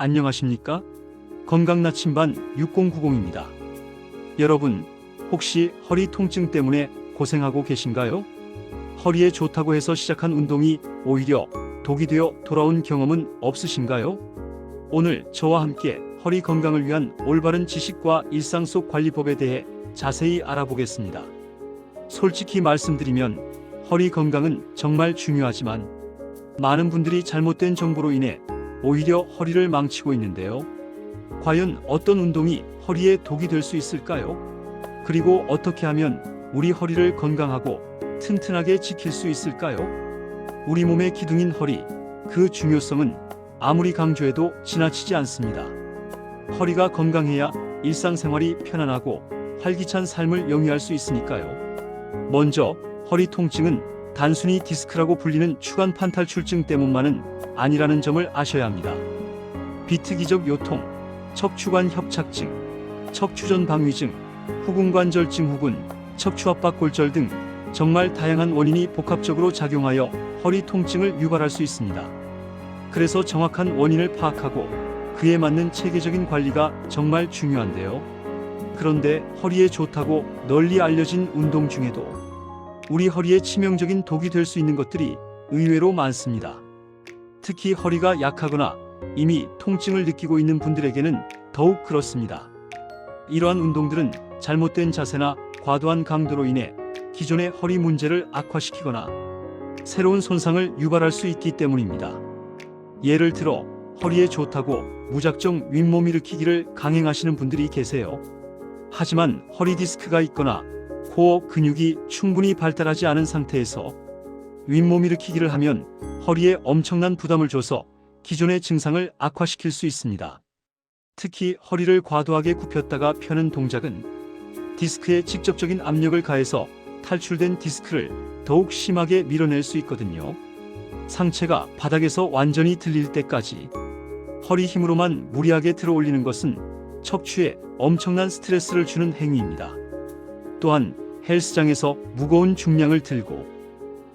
안녕하십니까? 건강나침반 6090입니다. 여러분, 혹시 허리 통증 때문에 고생하고 계신가요? 허리에 좋다고 해서 시작한 운동이 오히려 독이 되어 돌아온 경험은 없으신가요? 오늘 저와 함께 허리 건강을 위한 올바른 지식과 일상 속 관리법에 대해 자세히 알아보겠습니다. 솔직히 말씀드리면 허리 건강은 정말 중요하지만 많은 분들이 잘못된 정보로 인해 오히려 허리를 망치고 있는데요. 과연 어떤 운동이 허리에 독이 될 수 있을까요? 그리고 어떻게 하면 우리 허리를 건강하고 튼튼하게 지킬 수 있을까요? 우리 몸의 기둥인 허리, 그 중요성은 아무리 강조해도 지나치지 않습니다. 허리가 건강해야 일상생활이 편안하고 활기찬 삶을 영위할 수 있으니까요. 먼저 허리 통증은 단순히 디스크라고 불리는 추간 판탈출증 때문만은 아니라는 점을 아셔야 합니다. 비특이적 요통, 척추관 협착증, 척추전 방위증, 후근관절증 혹은 척추압박골절 등 정말 다양한 원인이 복합적으로 작용하여 허리 통증을 유발할 수 있습니다. 그래서 정확한 원인을 파악하고 그에 맞는 체계적인 관리가 정말 중요한데요. 그런데 허리에 좋다고 널리 알려진 운동 중에도 우리 허리에 치명적인 독이 될 수 있는 것들이 의외로 많습니다. 특히 허리가 약하거나 이미 통증을 느끼고 있는 분들에게는 더욱 그렇습니다. 이러한 운동들은 잘못된 자세나 과도한 강도로 인해 기존의 허리 문제를 악화시키거나 새로운 손상을 유발할 수 있기 때문입니다. 예를 들어 허리에 좋다고 무작정 윗몸 일으키기를 강행하시는 분들이 계세요. 하지만 허리 디스크가 있거나 코어 근육이 충분히 발달하지 않은 상태에서 윗몸 일으키기를 하면 허리에 엄청난 부담을 줘서 기존의 증상을 악화시킬 수 있습니다. 특히 허리를 과도하게 굽혔다가 펴는 동작은 디스크에 직접적인 압력을 가해서 탈출된 디스크를 더욱 심하게 밀어낼 수 있거든요. 상체가 바닥에서 완전히 들릴 때까지 허리 힘으로만 무리하게 들어 올리는 것은 척추에 엄청난 스트레스를 주는 행위입니다. 또한 헬스장에서 무거운 중량을 들고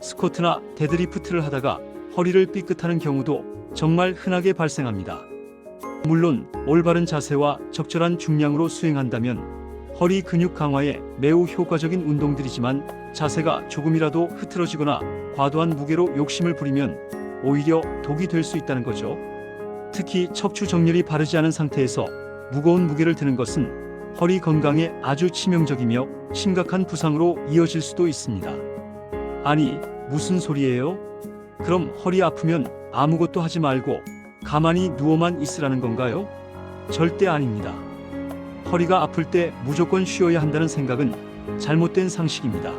스쿼트나 데드리프트를 하다가 허리를 삐끗하는 경우도 정말 흔하게 발생합니다. 물론 올바른 자세와 적절한 중량으로 수행한다면 허리 근육 강화에 매우 효과적인 운동들이지만 자세가 조금이라도 흐트러지거나 과도한 무게로 욕심을 부리면 오히려 독이 될 수 있다는 거죠. 특히 척추 정렬이 바르지 않은 상태에서 무거운 무게를 드는 것은 허리 건강에 아주 치명적이며 심각한 부상으로 이어질 수도 있습니다. 아니, 무슨 소리예요? 그럼 허리 아프면 아무것도 하지 말고 가만히 누워만 있으라는 건가요? 절대 아닙니다. 허리가 아플 때 무조건 쉬어야 한다는 생각은 잘못된 상식입니다.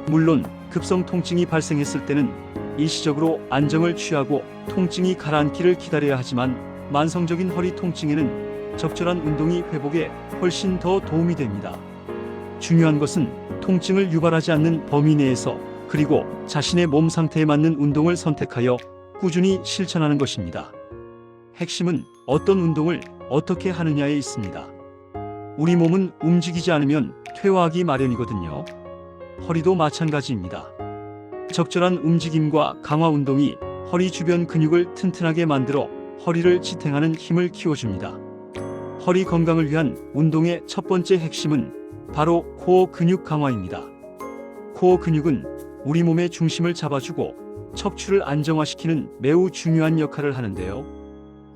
물론 급성 통증이 발생했을 때는 일시적으로 안정을 취하고 통증이 가라앉기를 기다려야 하지만 만성적인 허리 통증에는 적절한 운동이 회복에 훨씬 더 도움이 됩니다. 중요한 것은 통증을 유발하지 않는 범위 내에서 그리고 자신의 몸 상태에 맞는 운동을 선택하여 꾸준히 실천하는 것입니다. 핵심은 어떤 운동을 어떻게 하느냐에 있습니다. 우리 몸은 움직이지 않으면 퇴화하기 마련이거든요. 허리도 마찬가지입니다. 적절한 움직임과 강화 운동이 허리 주변 근육을 튼튼하게 만들어 허리를 지탱하는 힘을 키워줍니다. 허리 건강을 위한 운동의 첫 번째 핵심은 바로 코어 근육 강화입니다. 코어 근육은 우리 몸의 중심을 잡아주고 척추를 안정화시키는 매우 중요한 역할을 하는데요.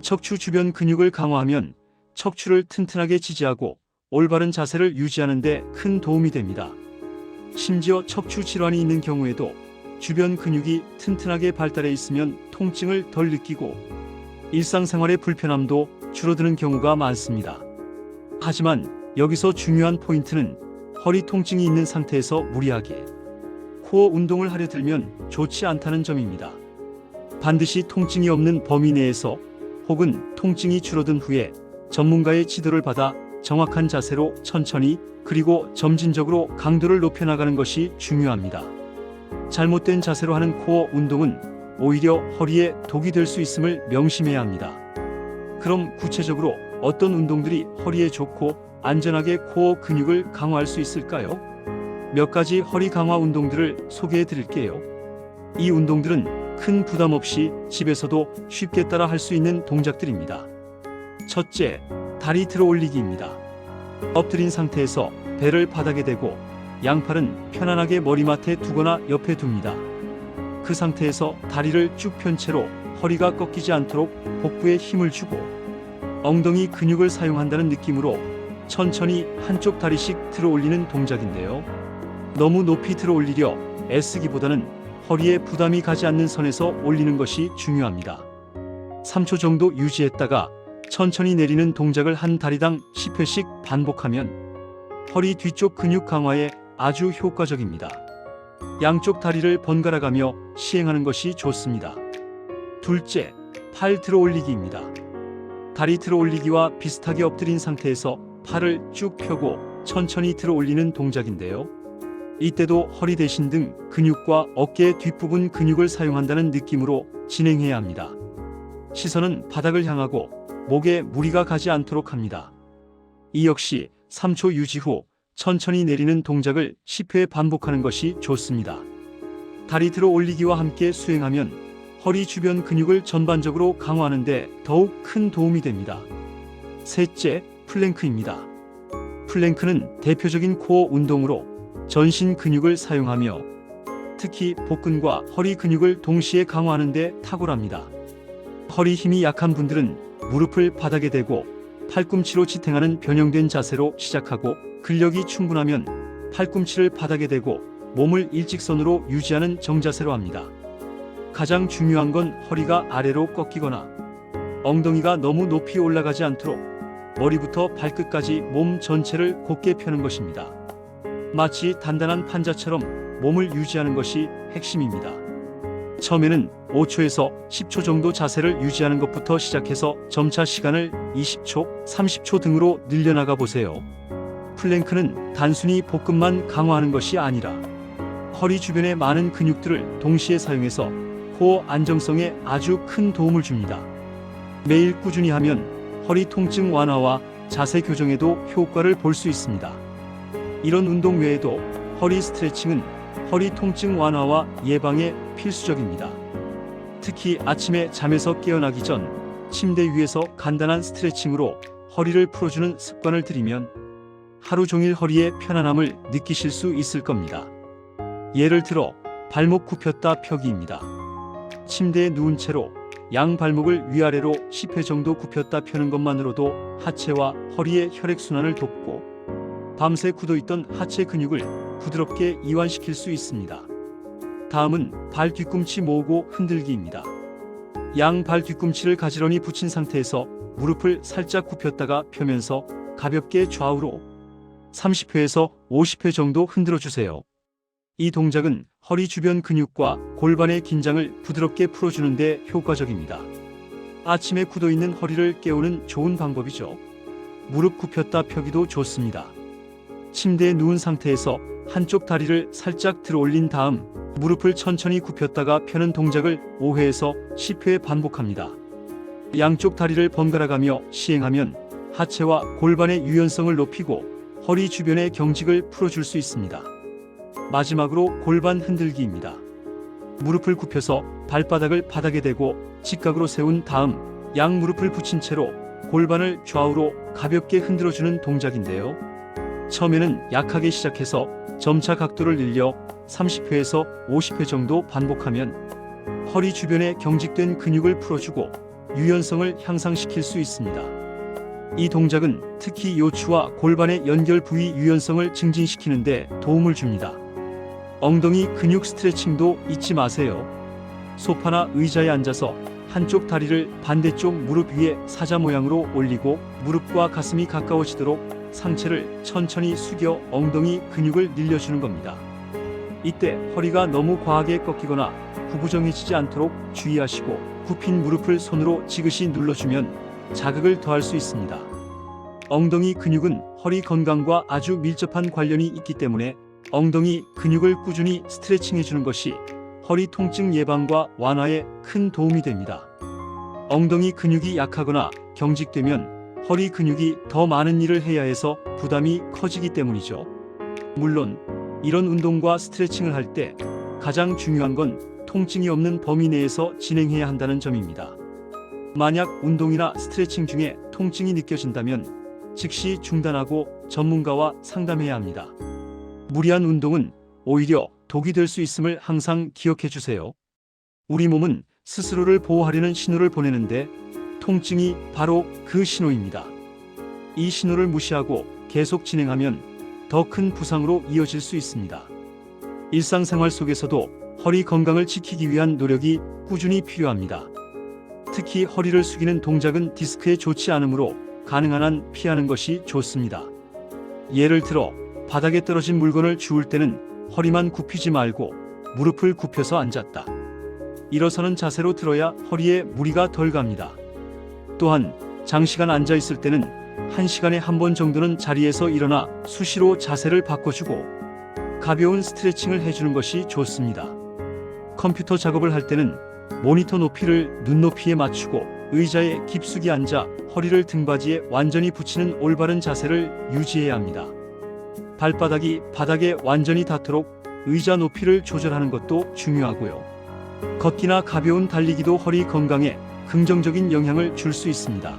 척추 주변 근육을 강화하면 척추를 튼튼하게 지지하고 올바른 자세를 유지하는 데 큰 도움이 됩니다. 심지어 척추 질환이 있는 경우에도 주변 근육이 튼튼하게 발달해 있으면 통증을 덜 느끼고 일상생활의 불편함도 줄어드는 경우가 많습니다. 하지만 여기서 중요한 포인트는 허리 통증이 있는 상태에서 무리하게 코어 운동을 하려 들면 좋지 않다는 점입니다. 반드시 통증이 없는 범위 내에서 혹은 통증이 줄어든 후에 전문가의 지도를 받아 정확한 자세로 천천히 그리고 점진적으로 강도를 높여나가는 것이 중요합니다. 잘못된 자세로 하는 코어 운동은 오히려 허리에 독이 될 수 있음을 명심해야 합니다. 그럼 구체적으로 어떤 운동들이 허리에 좋고 안전하게 코어 근육을 강화할 수 있을까요? 몇 가지 허리 강화 운동들을 소개해 드릴게요. 이 운동들은 큰 부담 없이 집에서도 쉽게 따라 할 수 있는 동작들입니다. 첫째, 다리 들어 올리기입니다. 엎드린 상태에서 배를 바닥에 대고 양팔은 편안하게 머리맡에 두거나 옆에 둡니다. 그 상태에서 다리를 쭉 편 채로 허리가 꺾이지 않도록 복부에 힘을 주고 엉덩이 근육을 사용한다는 느낌으로 천천히 한쪽 다리씩 들어 올리는 동작인데요. 너무 높이 들어 올리려 애쓰기보다는 허리에 부담이 가지 않는 선에서 올리는 것이 중요합니다. 3초 정도 유지했다가 천천히 내리는 동작을 한 다리당 10회씩 반복하면 허리 뒤쪽 근육 강화에 아주 효과적입니다. 양쪽 다리를 번갈아 가며 시행하는 것이 좋습니다. 둘째, 팔 들어 올리기입니다. 다리 들어 올리기와 비슷하게 엎드린 상태에서 팔을 쭉 펴고 천천히 들어 올리는 동작인데요. 이때도 허리 대신 등 근육과 어깨 뒷부분 근육을 사용한다는 느낌으로 진행해야 합니다. 시선은 바닥을 향하고 목에 무리가 가지 않도록 합니다. 이 역시 3초 유지 후 천천히 내리는 동작을 10회 반복하는 것이 좋습니다. 다리 들어 올리기와 함께 수행하면 허리 주변 근육을 전반적으로 강화하는 데 더욱 큰 도움이 됩니다. 셋째, 플랭크입니다. 플랭크는 대표적인 코어 운동으로 전신 근육을 사용하며 특히 복근과 허리 근육을 동시에 강화하는 데 탁월합니다. 허리 힘이 약한 분들은 무릎을 바닥에 대고 팔꿈치로 지탱하는 변형된 자세로 시작하고 근력이 충분하면 팔꿈치를 바닥에 대고 몸을 일직선으로 유지하는 정자세로 합니다. 가장 중요한 건 허리가 아래로 꺾이거나 엉덩이가 너무 높이 올라가지 않도록 머리부터 발끝까지 몸 전체를 곧게 펴는 것입니다. 마치 단단한 판자처럼 몸을 유지하는 것이 핵심입니다. 처음에는 5초에서 10초 정도 자세를 유지하는 것부터 시작해서 점차 시간을 20초, 30초 등으로 늘려나가 보세요. 플랭크는 단순히 복근만 강화하는 것이 아니라 허리 주변의 많은 근육들을 동시에 사용해서 코어 안정성에 아주 큰 도움을 줍니다. 매일 꾸준히 하면 허리 통증 완화와 자세 교정에도 효과를 볼 수 있습니다. 이런 운동 외에도 허리 스트레칭은 허리 통증 완화와 예방에 필수적입니다. 특히 아침에 잠에서 깨어나기 전 침대 위에서 간단한 스트레칭으로 허리를 풀어주는 습관을 들이면 하루 종일 허리의 편안함을 느끼실 수 있을 겁니다. 예를 들어 발목 굽혔다 펴기입니다. 침대에 누운 채로 양 발목을 위아래로 10회 정도 굽혔다 펴는 것만으로도 하체와 허리의 혈액순환을 돕고 밤새 굳어있던 하체 근육을 부드럽게 이완시킬 수 있습니다. 다음은 발 뒤꿈치 모으고 흔들기입니다. 양 발 뒤꿈치를 가지런히 붙인 상태에서 무릎을 살짝 굽혔다가 펴면서 가볍게 좌우로 30회에서 50회 정도 흔들어 주세요. 이 동작은 허리 주변 근육과 골반의 긴장을 부드럽게 풀어주는 데 효과적입니다. 아침에 굳어있는 허리를 깨우는 좋은 방법이죠. 무릎 굽혔다 펴기도 좋습니다. 침대에 누운 상태에서 한쪽 다리를 살짝 들어 올린 다음 무릎을 천천히 굽혔다가 펴는 동작을 5회에서 10회 반복합니다. 양쪽 다리를 번갈아 가며 시행하면 하체와 골반의 유연성을 높이고 허리 주변의 경직을 풀어줄 수 있습니다. 마지막으로 골반 흔들기입니다. 무릎을 굽혀서 발바닥을 바닥에 대고 직각으로 세운 다음 양 무릎을 붙인 채로 골반을 좌우로 가볍게 흔들어주는 동작인데요. 처음에는 약하게 시작해서 점차 각도를 늘려 30회에서 50회 정도 반복하면 허리 주변에 경직된 근육을 풀어주고 유연성을 향상시킬 수 있습니다. 이 동작은 특히 요추와 골반의 연결 부위 유연성을 증진시키는 데 도움을 줍니다. 엉덩이 근육 스트레칭도 잊지 마세요. 소파나 의자에 앉아서 한쪽 다리를 반대쪽 무릎 위에 사자 모양으로 올리고 무릎과 가슴이 가까워지도록 상체를 천천히 숙여 엉덩이 근육을 늘려주는 겁니다. 이때 허리가 너무 과하게 꺾이거나 구부정해지지 않도록 주의하시고 굽힌 무릎을 손으로 지그시 눌러주면 자극을 더할 수 있습니다. 엉덩이 근육은 허리 건강과 아주 밀접한 관련이 있기 때문에 엉덩이 근육을 꾸준히 스트레칭해주는 것이 허리 통증 예방과 완화에 큰 도움이 됩니다. 엉덩이 근육이 약하거나 경직되면 허리 근육이 더 많은 일을 해야 해서 부담이 커지기 때문이죠. 물론 이런 운동과 스트레칭을 할 때 가장 중요한 건 통증이 없는 범위 내에서 진행해야 한다는 점입니다. 만약 운동이나 스트레칭 중에 통증이 느껴진다면 즉시 중단하고 전문가와 상담해야 합니다. 무리한 운동은 오히려 독이 될 수 있음을 항상 기억해 주세요. 우리 몸은 스스로를 보호하려는 신호를 보내는데 통증이 바로 그 신호입니다. 이 신호를 무시하고 계속 진행하면 더 큰 부상으로 이어질 수 있습니다. 일상생활 속에서도 허리 건강을 지키기 위한 노력이 꾸준히 필요합니다. 특히 허리를 숙이는 동작은 디스크에 좋지 않으므로 가능한 한 피하는 것이 좋습니다. 예를 들어 바닥에 떨어진 물건을 주울 때는 허리만 굽히지 말고 무릎을 굽혀서 앉았다 일어서는 자세로 들어야 허리에 무리가 덜 갑니다. 또한 장시간 앉아 있을 때는 1시간에 한 번 정도는 자리에서 일어나 수시로 자세를 바꿔주고 가벼운 스트레칭을 해주는 것이 좋습니다. 컴퓨터 작업을 할 때는 모니터 높이를 눈높이에 맞추고 의자에 깊숙이 앉아 허리를 등받이에 완전히 붙이는 올바른 자세를 유지해야 합니다. 발바닥이 바닥에 완전히 닿도록 의자 높이를 조절하는 것도 중요하고요. 걷기나 가벼운 달리기도 허리 건강에 긍정적인 영향을 줄 수 있습니다.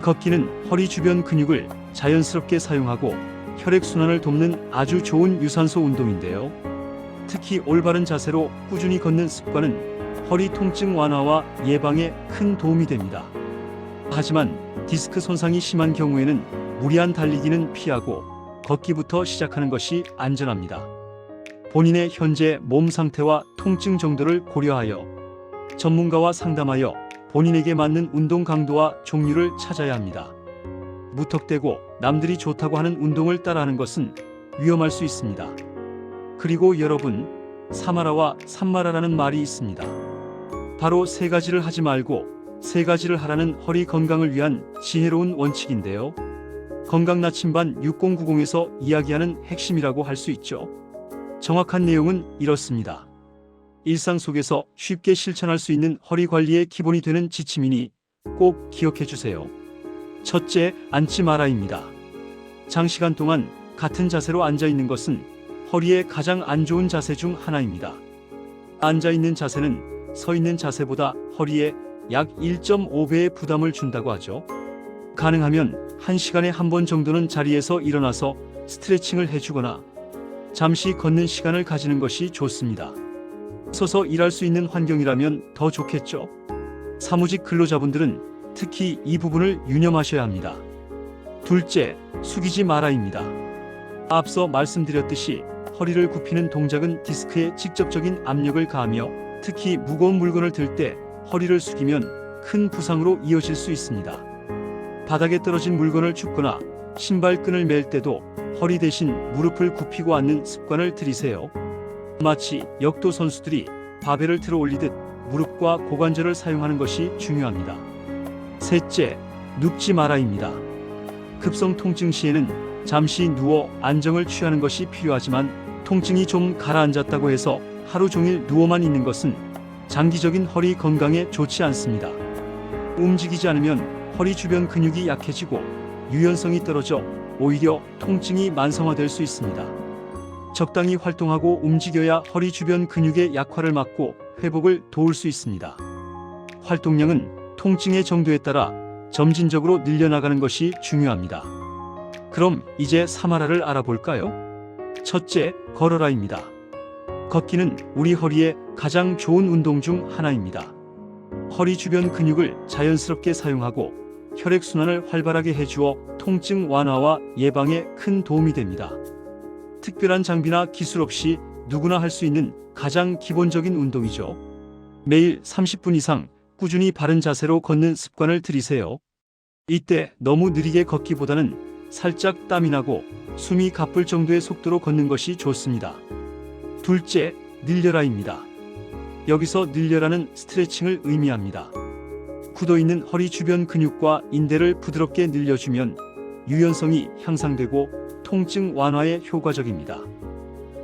걷기는 허리 주변 근육을 자연스럽게 사용하고 혈액순환을 돕는 아주 좋은 유산소 운동인데요. 특히 올바른 자세로 꾸준히 걷는 습관은 허리 통증 완화와 예방에 큰 도움이 됩니다. 하지만 디스크 손상이 심한 경우에는 무리한 달리기는 피하고 걷기부터 시작하는 것이 안전합니다. 본인의 현재 몸 상태와 통증 정도를 고려하여 전문가와 상담하여 본인에게 맞는 운동 강도와 종류를 찾아야 합니다. 무턱대고 남들이 좋다고 하는 운동을 따라하는 것은 위험할 수 있습니다. 그리고 여러분, 사마라와 산마라라는 말이 있습니다. 바로 세 가지를 하지 말고 세 가지를 하라는 허리 건강을 위한 지혜로운 원칙인데요. 건강 나침반 6090에서 이야기하는 핵심이라고 할 수 있죠. 정확한 내용은 이렇습니다. 일상 속에서 쉽게 실천할 수 있는 허리 관리의 기본이 되는 지침이니 꼭 기억해 주세요. 첫째, 앉지 마라입니다. 장시간 동안 같은 자세로 앉아 있는 것은 허리에 가장 안 좋은 자세 중 하나입니다. 앉아 있는 자세는 서 있는 자세보다 허리에 약 1.5배의 부담을 준다고 하죠. 가능하면 1시간에 한 번 정도는 자리에서 일어나서 스트레칭을 해주거나 잠시 걷는 시간을 가지는 것이 좋습니다. 서서 일할 수 있는 환경이라면 더 좋겠죠. 사무직 근로자분들은 특히 이 부분을 유념하셔야 합니다. 둘째, 숙이지 마라입니다. 앞서 말씀드렸듯이 허리를 굽히는 동작은 디스크에 직접적인 압력을 가하며 특히 무거운 물건을 들 때 허리를 숙이면 큰 부상으로 이어질 수 있습니다. 바닥에 떨어진 물건을 줍거나 신발끈을 맬 때도 허리 대신 무릎을 굽히고 앉는 습관을 들이세요. 마치 역도 선수들이 바벨을 들어 올리듯 무릎과 고관절을 사용하는 것이 중요합니다. 셋째, 눕지 마라입니다. 급성 통증 시에는 잠시 누워 안정을 취하는 것이 필요하지만 통증이 좀 가라앉았다고 해서 하루 종일 누워만 있는 것은 장기적인 허리 건강에 좋지 않습니다. 움직이지 않으면 허리 주변 근육이 약해지고 유연성이 떨어져 오히려 통증이 만성화될 수 있습니다. 적당히 활동하고 움직여야 허리 주변 근육의 약화를 막고 회복을 도울 수 있습니다. 활동량은 통증의 정도에 따라 점진적으로 늘려나가는 것이 중요합니다. 그럼 이제 사마라를 알아볼까요? 첫째, 걸어라입니다. 걷기는 우리 허리에 가장 좋은 운동 중 하나입니다. 허리 주변 근육을 자연스럽게 사용하고 혈액순환을 활발하게 해주어 통증 완화와 예방에 큰 도움이 됩니다. 특별한 장비나 기술 없이 누구나 할 수 있는 가장 기본적인 운동이죠. 매일 30분 이상 꾸준히 바른 자세로 걷는 습관을 들이세요. 이때 너무 느리게 걷기보다는 살짝 땀이 나고 숨이 가쁠 정도의 속도로 걷는 것이 좋습니다. 둘째, 늘려라입니다. 여기서 늘려라는 스트레칭을 의미합니다. 굳어있는 허리 주변 근육과 인대를 부드럽게 늘려주면 유연성이 향상되고 통증 완화에 효과적입니다.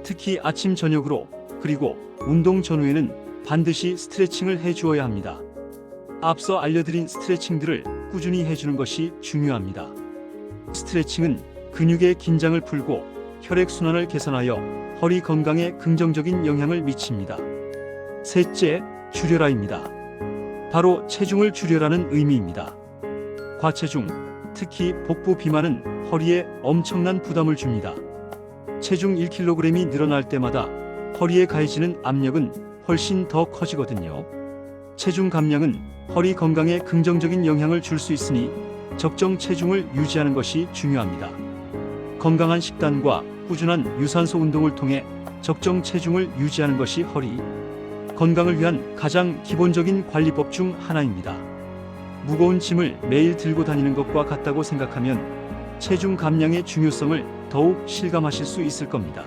특히 아침 저녁으로 그리고 운동 전후에는 반드시 스트레칭을 해주어야 합니다. 앞서 알려드린 스트레칭들을 꾸준히 해주는 것이 중요합니다. 스트레칭은 근육의 긴장을 풀고 혈액순환을 개선하여 허리 건강에 긍정적인 영향을 미칩니다. 셋째, 줄여라입니다. 바로 체중을 줄여라는 의미입니다. 과체중, 특히 복부 비만은 허리에 엄청난 부담을 줍니다. 체중 1kg이 늘어날 때마다 허리에 가해지는 압력은 훨씬 더 커지거든요. 체중 감량은 허리 건강에 긍정적인 영향을 줄 수 있으니 적정 체중을 유지하는 것이 중요합니다. 건강한 식단과 꾸준한 유산소 운동을 통해 적정 체중을 유지하는 것이 허리 건강을 위한 가장 기본적인 관리법 중 하나입니다. 무거운 짐을 매일 들고 다니는 것과 같다고 생각하면 체중 감량의 중요성을 더욱 실감하실 수 있을 겁니다.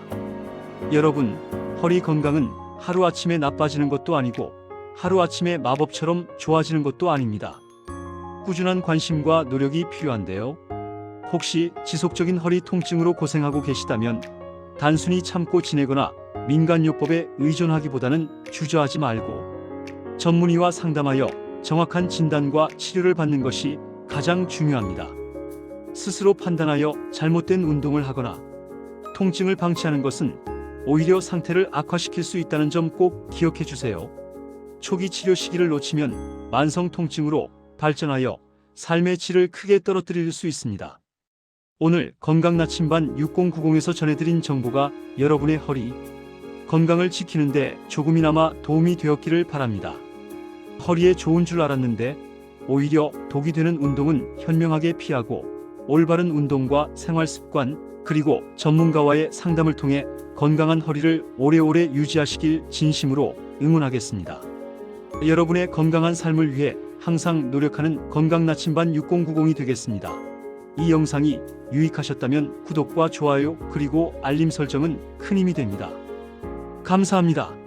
여러분, 허리 건강은 하루아침에 나빠지는 것도 아니고 하루아침에 마법처럼 좋아지는 것도 아닙니다. 꾸준한 관심과 노력이 필요한데요. 혹시 지속적인 허리 통증으로 고생하고 계시다면 단순히 참고 지내거나 민간요법에 의존하기보다는 주저하지 말고 전문의와 상담하여 정확한 진단과 치료를 받는 것이 가장 중요합니다. 스스로 판단하여 잘못된 운동을 하거나 통증을 방치하는 것은 오히려 상태를 악화시킬 수 있다는 점 꼭 기억해 주세요. 초기 치료 시기를 놓치면 만성 통증으로 발전하여 삶의 질을 크게 떨어뜨릴 수 있습니다. 오늘 건강나침반 6090에서 전해드린 정보가 여러분의 허리 건강을 지키는데 조금이나마 도움이 되었기를 바랍니다. 허리에 좋은 줄 알았는데 오히려 독이 되는 운동은 현명하게 피하고 올바른 운동과 생활습관 그리고 전문가와의 상담을 통해 건강한 허리를 오래오래 유지하시길 진심으로 응원하겠습니다. 여러분의 건강한 삶을 위해 항상 노력하는 건강나침반 6090이 되겠습니다. 이 영상이 유익하셨다면 구독과 좋아요 그리고 알림 설정은 큰 힘이 됩니다. 감사합니다.